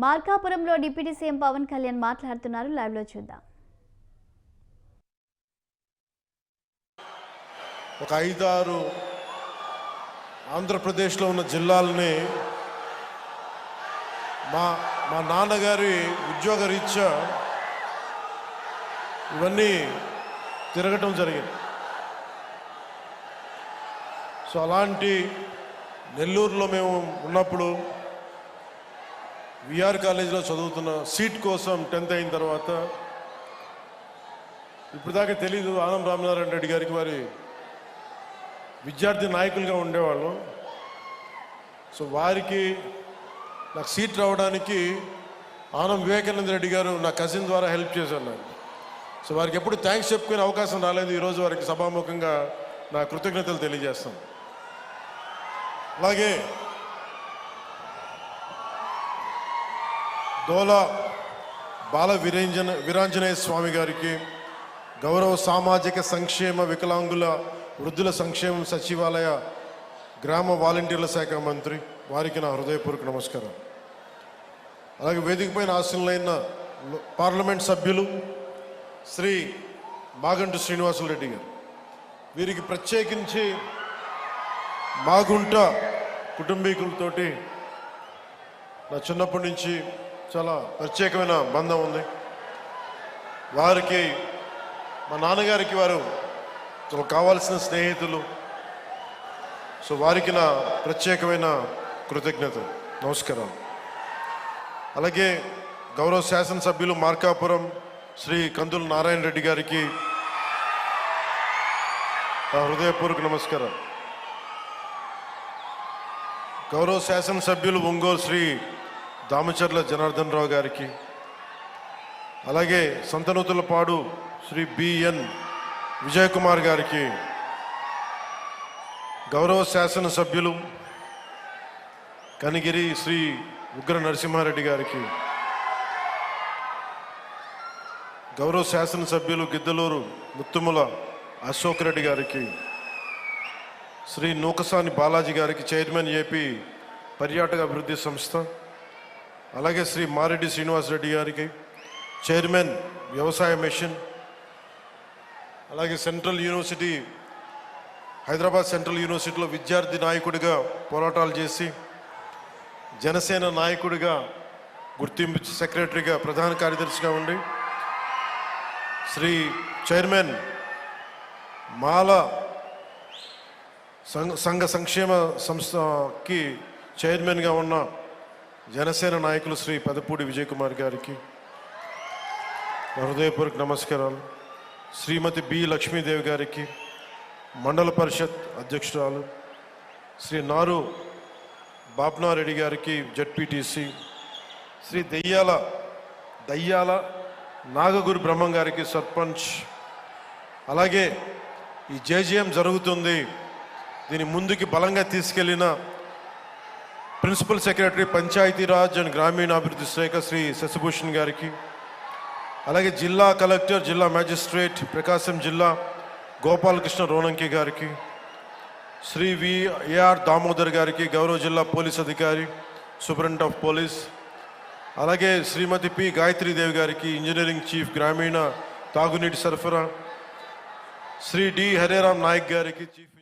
మార్కాపురంలో deputy CM Pawan Kalyan మాట్లాడుతున్నారు. Live లో చూద్దాం. ఒక 5-6 ఆంధ్రప్రదేశ్లో ఉన్న జిల్లాలని మా నాన్నగారి ఉద్యోగ రీత్యా ఇవన్నీ తిరగటం జరిగింది. సో అలాంటి నెల్లూరులో మేము ఉన్నప్పుడు విఆర్ కాలేజీలో చదువుతున్న సీట్ కోసం 10th అయిన తర్వాత ఇప్పుడు దాకా తెలీదు, ఆనం రామనారాయణ రెడ్డి గారికి వారి విద్యార్థి నాయకులుగా ఉండేవాళ్ళు. సో వారికి నాకు సీట్ రావడానికి ఆనం వివేకానంద రెడ్డి గారు నా కజిన్ ద్వారా హెల్ప్ చేశారు నాకు. సో వారికి ఎప్పుడు థ్యాంక్స్ చెప్పుకునే అవకాశం రాలేదు. ఈరోజు వారికి సభాముఖంగా నా కృతజ్ఞతలు తెలియజేస్తాను. అలాగే దోలా బాల వీరాంజనేయ స్వామి గారికి గౌరవ సామాజిక సంక్షేమ వికలాంగుల వృద్ధుల సంక్షేమం సచివాలయ గ్రామ వాలంటీర్ల శాఖ మంత్రి వారికి నా హృదయపూర్వక నమస్కారం. అలాగే వేదికపైన ఆశీనులైన పార్లమెంట్ సభ్యులు శ్రీ మాగంటి శ్రీనివాసులరెడ్డి గారు, వీరికి ప్రత్యేకించి మాగుంట కుటుంబీకులతోటి నా చిన్నప్పటి నుంచి చాలా ప్రత్యేకమైన బంధం ఉంది. వారికి మా నాన్నగారికి వారు చాలా కావాల్సిన స్నేహితులు. సో వారికి నా ప్రత్యేకమైన కృతజ్ఞతలు, నమస్కారాలు. అలాగే గౌరవ శాసనసభ్యులు మార్కాపురం శ్రీ కందుల నారాయణ రెడ్డి గారికి నా హృదయపూర్వక నమస్కారం. గౌరవ శాసనసభ్యులు ఒంగోలు శ్రీ దామచర్ల జనార్దన్ రావు గారికి, అలాగే సంతనూతులపాడు శ్రీ బిఎన్ విజయ్ కుమార్ గారికి, గౌరవ శాసనసభ్యులు కనిగిరి శ్రీ ఉగ్ర నరసింహారెడ్డి గారికి, గౌరవ శాసనసభ్యులు గిద్దలూరు ముత్తుముల అశోక్ రెడ్డి గారికి, శ్రీ నూకసాని బాలాజీ గారికి, చైర్మన్ ఏపీ పర్యాటక అభివృద్ధి సంస్థ, అలాగే శ్రీ మారెడ్డి శ్రీనివాసరెడ్డి గారికి, చైర్మన్ వ్యవసాయ మిషన్, అలాగే సెంట్రల్ యూనివర్సిటీ హైదరాబాద్ సెంట్రల్ యూనివర్సిటీలో విద్యార్థి నాయకుడిగా పోరాటాలు చేసి జనసేన నాయకుడిగా గుర్తింపు సెక్రటరీగా ప్రధాన కార్యదర్శిగా ఉండి శ్రీ చైర్మన్ మాల సంఘ సంక్షేమ సంస్థకి చైర్మన్గా ఉన్న జనసేన నాయకులు శ్రీ పెదపూడి విజయ్ కుమార్ గారికి హృదయపూర్వక నమస్కారాలు. శ్రీమతి బి లక్ష్మీదేవి గారికి, మండల పరిషత్ అధ్యక్షురాలు శ్రీ నారు బాప్నారెడ్డి గారికి, జడ్పీటీసీ, శ్రీ దయ్యాల నాగగురు బ్రహ్మం గారికి, సర్పంచ్. అలాగే ఈ జేజీఎం జరుగుతుంది, దీని ముందుకి బలంగా తీసుకెళ్లిన ప్రిన్సిపల్ సెక్రటరీ పంచాయతీరాజ్ అండ్ గ్రామీణాభివృద్ధి శాఖ శ్రీ శశిభూషణ్ గారికి, అలాగే జిల్లా కలెక్టర్, జిల్లా మ్యాజిస్ట్రేట్ ప్రకాశం జిల్లా గోపాలకృష్ణ రోనంకి గారికి, శ్రీ విఆర్ దామోదర్ గారికి, గౌరవ జిల్లా పోలీస్ అధికారి సూపరింటెండెంట్ ఆఫ్ పోలీస్, అలాగే శ్రీమతి పి గాయత్రీదేవి గారికి, ఇంజనీరింగ్ చీఫ్ గ్రామీణ తాగునీటి సరఫరా, శ్రీ డి హరేరామ్ నాయక్ గారికి, చీఫ్